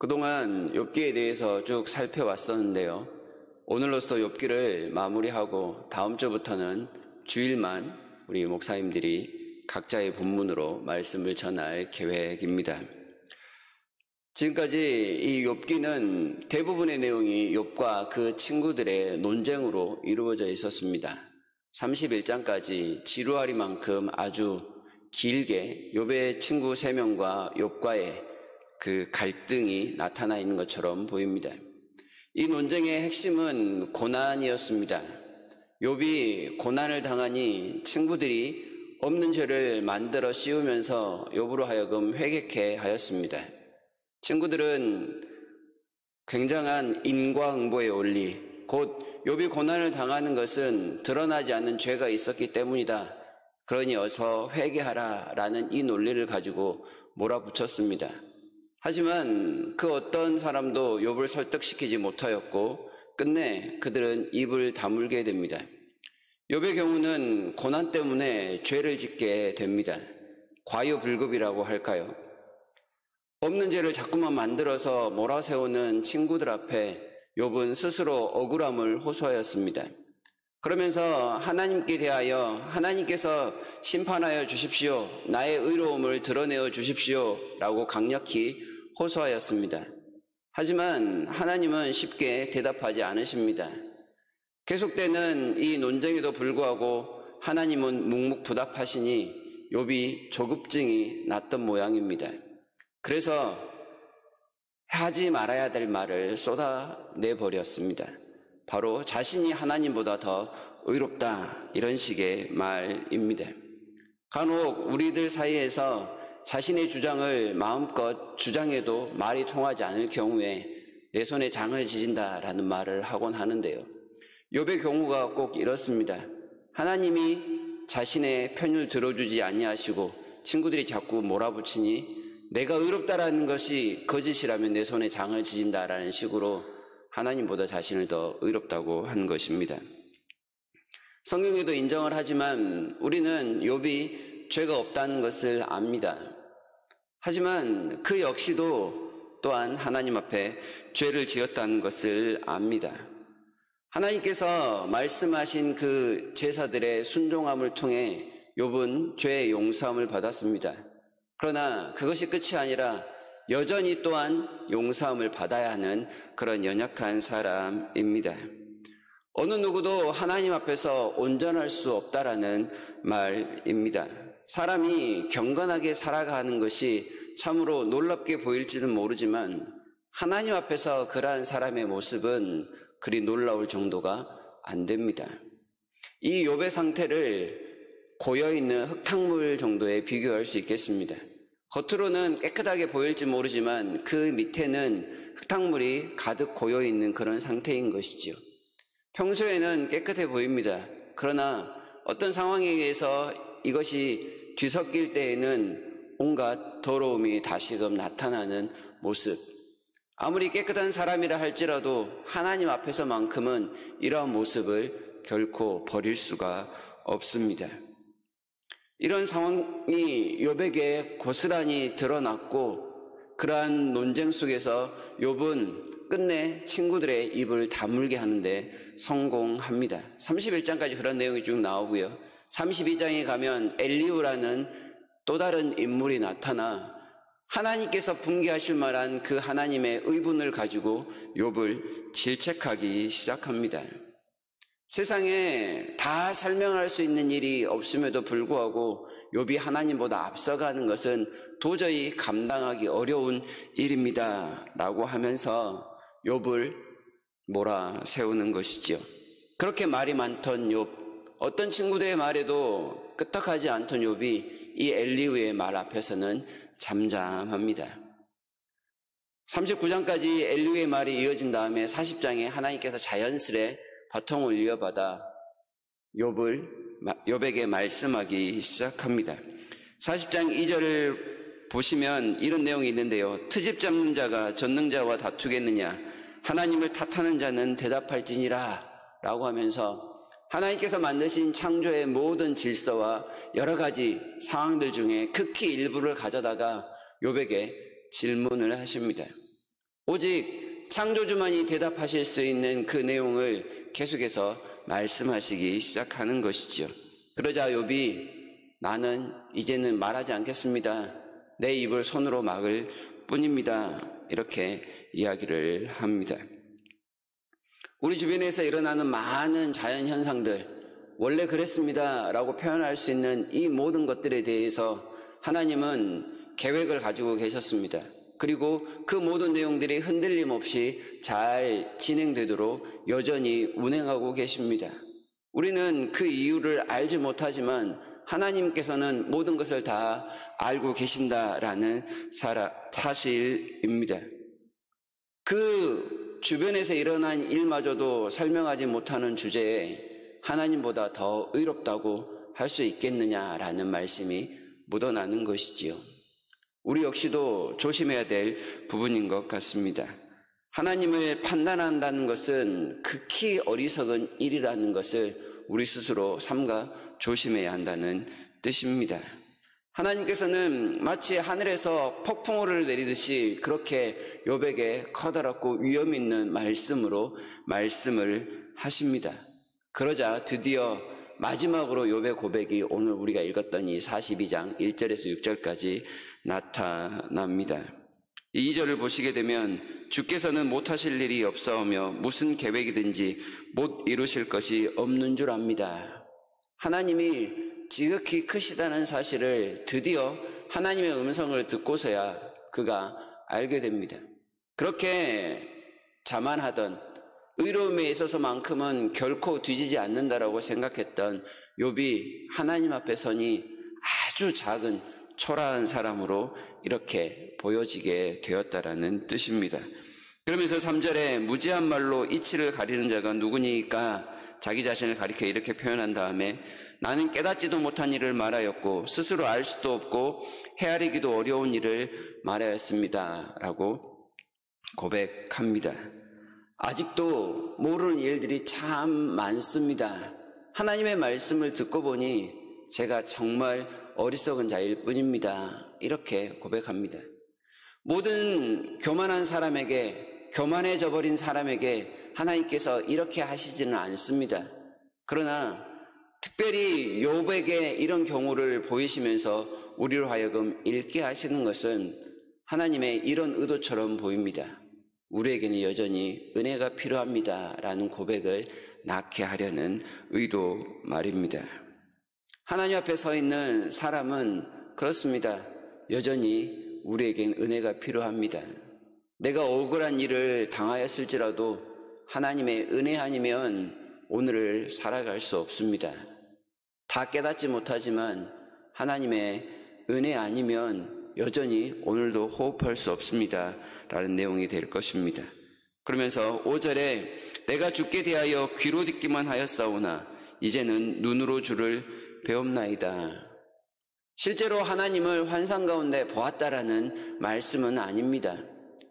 그동안 욥기에 대해서 쭉 살펴왔었는데요. 오늘로써 욥기를 마무리하고 다음 주부터는 주일만 우리 목사님들이 각자의 본문으로 말씀을 전할 계획입니다. 지금까지 이 욥기는 대부분의 내용이 욥과 그 친구들의 논쟁으로 이루어져 있었습니다. 31장까지 지루하리만큼 아주 길게 욥의 친구 3명과 욥과의 그 갈등이 나타나 있는 것처럼 보입니다. 이 논쟁의 핵심은 고난이었습니다. 욥이 고난을 당하니 친구들이 없는 죄를 만들어 씌우면서 욥으로 하여금 회개케 하였습니다. 친구들은 굉장한 인과응보의 원리, 곧 욥이 고난을 당하는 것은 드러나지 않는 죄가 있었기 때문이다. 그러니 어서 회개하라 라는 이 논리를 가지고 몰아붙였습니다. 하지만 그 어떤 사람도 욥을 설득시키지 못하였고 끝내 그들은 입을 다물게 됩니다. 욥의 경우는 고난 때문에 죄를 짓게 됩니다. 과유불급이라고 할까요? 없는 죄를 자꾸만 만들어서 몰아세우는 친구들 앞에 욥은 스스로 억울함을 호소하였습니다. 그러면서 하나님께 대하여 하나님께서 심판하여 주십시오. 나의 의로움을 드러내어 주십시오. 라고 강력히 호소하였습니다. 하지만 하나님은 쉽게 대답하지 않으십니다. 계속되는 이 논쟁에도 불구하고 하나님은 묵묵부답하시니 욥이 조급증이 났던 모양입니다. 그래서 하지 말아야 될 말을 쏟아내버렸습니다. 바로 자신이 하나님보다 더 의롭다 이런 식의 말입니다. 간혹 우리들 사이에서 자신의 주장을 마음껏 주장해도 말이 통하지 않을 경우에 내 손에 장을 지진다라는 말을 하곤 하는데요. 욥의 경우가 꼭 이렇습니다. 하나님이 자신의 편을 들어주지 아니하시고 친구들이 자꾸 몰아붙이니 내가 의롭다라는 것이 거짓이라면 내 손에 장을 지진다라는 식으로 하나님보다 자신을 더 의롭다고 한 것입니다. 성경에도 인정을 하지만 우리는 욥이 죄가 없다는 것을 압니다. 하지만 그 역시도 또한 하나님 앞에 죄를 지었다는 것을 압니다. 하나님께서 말씀하신 그 제사들의 순종함을 통해 욥은 죄의 용서함을 받았습니다. 그러나 그것이 끝이 아니라 여전히 또한 용서함을 받아야 하는 그런 연약한 사람입니다. 어느 누구도 하나님 앞에서 온전할 수 없다라는 말입니다. 사람이 경건하게 살아가는 것이 참으로 놀랍게 보일지는 모르지만 하나님 앞에서 그러한 사람의 모습은 그리 놀라울 정도가 안 됩니다. 이 욥의 상태를 고여있는 흙탕물 정도에 비교할 수 있겠습니다. 겉으로는 깨끗하게 보일지 모르지만 그 밑에는 흙탕물이 가득 고여있는 그런 상태인 것이죠. 평소에는 깨끗해 보입니다. 그러나 어떤 상황에 의해서 이것이 뒤섞일 때에는 온갖 더러움이 다시금 나타나는 모습. 아무리 깨끗한 사람이라 할지라도 하나님 앞에서만큼은 이러한 모습을 결코 버릴 수가 없습니다. 이런 상황이 욥에게 고스란히 드러났고 그러한 논쟁 속에서 욥은 끝내 친구들의 입을 다물게 하는데 성공합니다. 31장까지 그런 내용이 쭉 나오고요. 32장에 가면 엘리후라는 또 다른 인물이 나타나 하나님께서 붕괴하실 만한 그 하나님의 의분을 가지고 욥을 질책하기 시작합니다. 세상에 다 설명할 수 있는 일이 없음에도 불구하고 욥이 하나님보다 앞서가는 것은 도저히 감당하기 어려운 일입니다 라고 하면서 욥을 몰아세우는 것이지요. 그렇게 말이 많던 욥, 어떤 친구들의 말에도 끄떡하지 않던 욥이 이 엘리후의 말 앞에서는 잠잠합니다. 39장까지 엘리후의 말이 이어진 다음에 40장에 하나님께서 자연스레 바통을 이어받아 욥에게 말씀하기 시작합니다. 40장 2절을 보시면 이런 내용이 있는데요. 트집 잡는 자가 전능자와 다투겠느냐? 하나님을 탓하는 자는 대답할지니라 라고 하면서 하나님께서 만드신 창조의 모든 질서와 여러 가지 상황들 중에 극히 일부를 가져다가 욥에게 질문을 하십니다. 오직 창조주만이 대답하실 수 있는 그 내용을 계속해서 말씀하시기 시작하는 것이지요. 그러자 욥이 나는 이제는 말하지 않겠습니다. 내 입을 손으로 막을 뿐입니다. 이렇게 이야기를 합니다. 우리 주변에서 일어나는 많은 자연현상들, 원래 그랬습니다 라고 표현할 수 있는 이 모든 것들에 대해서 하나님은 계획을 가지고 계셨습니다. 그리고 그 모든 내용들이 흔들림 없이 잘 진행되도록 여전히 운행하고 계십니다. 우리는 그 이유를 알지 못하지만 하나님께서는 모든 것을 다 알고 계신다라는 사실입니다. 그 주변에서 일어난 일마저도 설명하지 못하는 주제에 하나님보다 더 의롭다고 할 수 있겠느냐라는 말씀이 묻어나는 것이지요. 우리 역시도 조심해야 될 부분인 것 같습니다. 하나님을 판단한다는 것은 극히 어리석은 일이라는 것을 우리 스스로 삼가 조심해야 한다는 뜻입니다. 하나님께서는 마치 하늘에서 폭풍우를 내리듯이 그렇게 욥에게 커다랗고 위험 있는 말씀을 하십니다. 그러자 드디어 마지막으로 욥의 고백이 오늘 우리가 읽었던 이 42장 1절에서 6절까지 나타납니다. 이 2절을 보시게 되면 주께서는 못하실 일이 없사오며 무슨 계획이든지 못 이루실 것이 없는 줄 압니다. 하나님이 지극히 크시다는 사실을 드디어 하나님의 음성을 듣고서야 그가 알게 됩니다. 그렇게 자만하던 의로움에 있어서만큼은 결코 뒤지지 않는다라고 생각했던 욥이 하나님 앞에 서니 아주 작은 초라한 사람으로 이렇게 보여지게 되었다라는 뜻입니다. 그러면서 3절에 무지한 말로 이치를 가리는 자가 누구니까 자기 자신을 가리켜 이렇게 표현한 다음에 나는 깨닫지도 못한 일을 말하였고 스스로 알 수도 없고 헤아리기도 어려운 일을 말하였습니다 라고 고백합니다. 아직도 모르는 일들이 참 많습니다. 하나님의 말씀을 듣고 보니 제가 정말 어리석은 자일 뿐입니다. 이렇게 고백합니다. 모든 교만한 사람에게, 교만해져 버린 사람에게 하나님께서 이렇게 하시지는 않습니다. 그러나 특별히 욥에게 이런 경우를 보이시면서 우리로 하여금 읽게 하시는 것은 하나님의 이런 의도처럼 보입니다. 우리에게는 여전히 은혜가 필요합니다 라는 고백을 낳게 하려는 의도 말입니다. 하나님 앞에 서 있는 사람은 그렇습니다. 여전히 우리에겐 은혜가 필요합니다. 내가 억울한 일을 당하였을지라도 하나님의 은혜 아니면 오늘을 살아갈 수 없습니다. 다 깨닫지 못하지만 하나님의 은혜 아니면 여전히 오늘도 호흡할 수 없습니다 라는 내용이 될 것입니다. 그러면서 5절에 내가 주께 대하여 귀로 듣기만 하였사오나 이제는 눈으로 주를 배움나이다. 실제로 하나님을 환상 가운데 보았다라는 말씀은 아닙니다.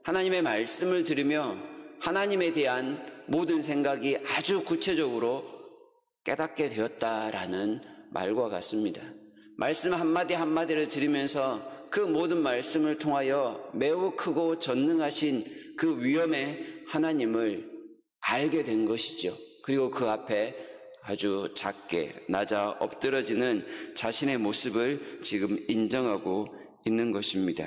하나님의 말씀을 들으며 하나님에 대한 모든 생각이 아주 구체적으로 깨닫게 되었다라는 말과 같습니다. 말씀 한마디 한마디를 들으면서 그 모든 말씀을 통하여 매우 크고 전능하신 그 위엄의 하나님을 알게 된 것이죠. 그리고 그 앞에 아주 작게 낮아 엎드러지는 자신의 모습을 지금 인정하고 있는 것입니다.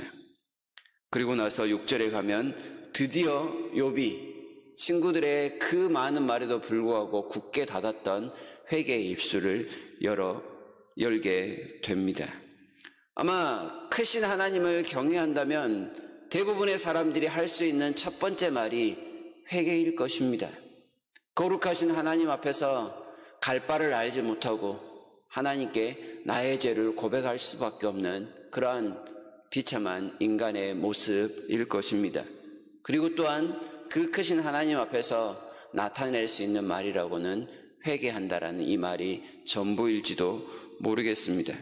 그리고 나서 6절에 가면 드디어 욥이 친구들의 그 많은 말에도 불구하고 굳게 닫았던 회개의 입술을 열게 됩니다. 아마 크신 하나님을 경외한다면 대부분의 사람들이 할 수 있는 첫 번째 말이 회개일 것입니다. 거룩하신 하나님 앞에서 갈 바를 알지 못하고 하나님께 나의 죄를 고백할 수밖에 없는 그러한 비참한 인간의 모습일 것입니다. 그리고 또한 그 크신 하나님 앞에서 나타낼 수 있는 말이라고는 회개한다라는 이 말이 전부일지도 모르겠습니다.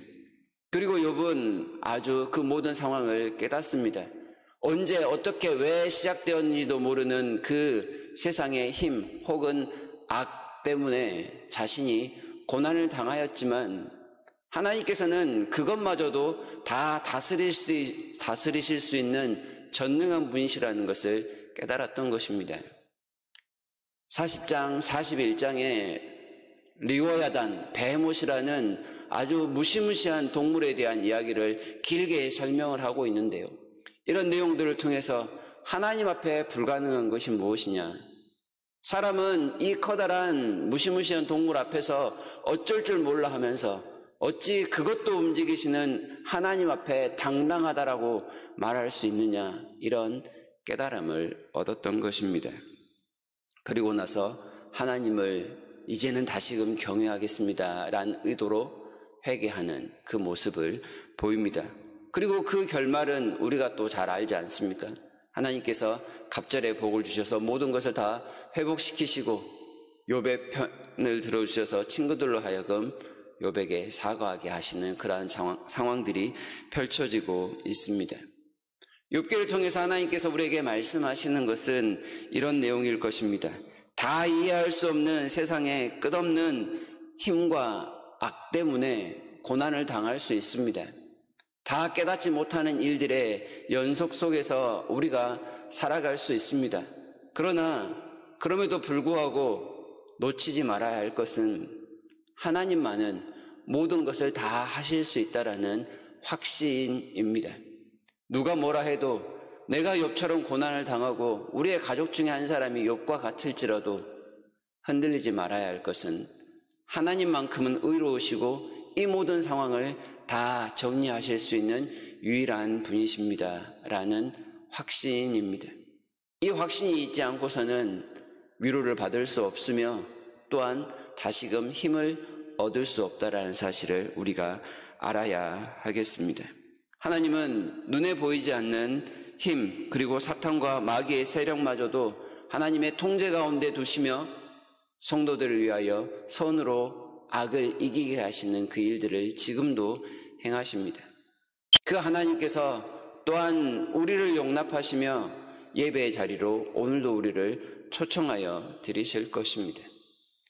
그리고 욥은 아주 그 모든 상황을 깨닫습니다. 언제 어떻게 왜 시작되었는지도 모르는 그 세상의 힘 혹은 악 때문에 자신이 고난을 당하였지만 하나님께서는 그것마저도 다 다스리실 수 있는 전능한 분이시라는 것을 깨달았던 것입니다. 40장, 41장에 리워야단, 베헤못이라는 아주 무시무시한 동물에 대한 이야기를 길게 설명을 하고 있는데요. 이런 내용들을 통해서 하나님 앞에 불가능한 것이 무엇이냐? 사람은 이 커다란 무시무시한 동물 앞에서 어쩔 줄 몰라 하면서 어찌 그것도 움직이시는 하나님 앞에 당당하다라고 말할 수 있느냐, 이런 깨달음을 얻었던 것입니다. 그리고 나서 하나님을 이제는 다시금 경외하겠습니다 라는 의도로 회개하는 그 모습을 보입니다. 그리고 그 결말은 우리가 또 잘 알지 않습니까? 하나님께서 갑절에 복을 주셔서 모든 것을 다 회복시키시고 욥의 편을 들어주셔서 친구들로 하여금 욥에게 사과하게 하시는 그러한 상황들이 펼쳐지고 있습니다. 욥기를 통해서 하나님께서 우리에게 말씀하시는 것은 이런 내용일 것입니다. 다 이해할 수 없는 세상의 끝없는 힘과 악 때문에 고난을 당할 수 있습니다. 다 깨닫지 못하는 일들의 연속 속에서 우리가 살아갈 수 있습니다. 그러나 그럼에도 불구하고 놓치지 말아야 할 것은 하나님만은 모든 것을 다 하실 수 있다라는 확신입니다. 누가 뭐라 해도 내가 욥처럼 고난을 당하고 우리의 가족 중에 한 사람이 욥과 같을지라도 흔들리지 말아야 할 것은 하나님만큼은 의로우시고 이 모든 상황을 다 정리하실 수 있는 유일한 분이십니다 라는 확신입니다. 이 확신이 있지 않고서는 위로를 받을 수 없으며 또한 다시금 힘을 얻을 수 없다라는 사실을 우리가 알아야 하겠습니다. 하나님은 눈에 보이지 않는 힘 그리고 사탄과 마귀의 세력마저도 하나님의 통제 가운데 두시며 성도들을 위하여 선으로 악을 이기게 하시는 그 일들을 지금도 행하십니다. 그 하나님께서 또한 우리를 용납하시며 예배의 자리로 오늘도 우리를 초청하여 드리실 것입니다.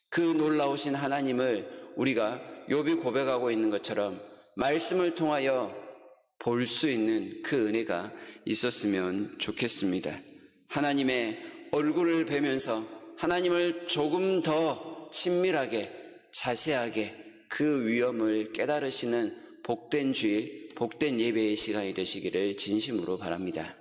그 놀라우신 하나님을 우리가 욥이 고백하고 있는 것처럼 말씀을 통하여 볼 수 있는 그 은혜가 있었으면 좋겠습니다. 하나님의 얼굴을 뵈면서 하나님을 조금 더 친밀하게 자세하게 그 위엄을 깨달으시는 복된 주일, 복된 예배의 시간이 되시기를 진심으로 바랍니다.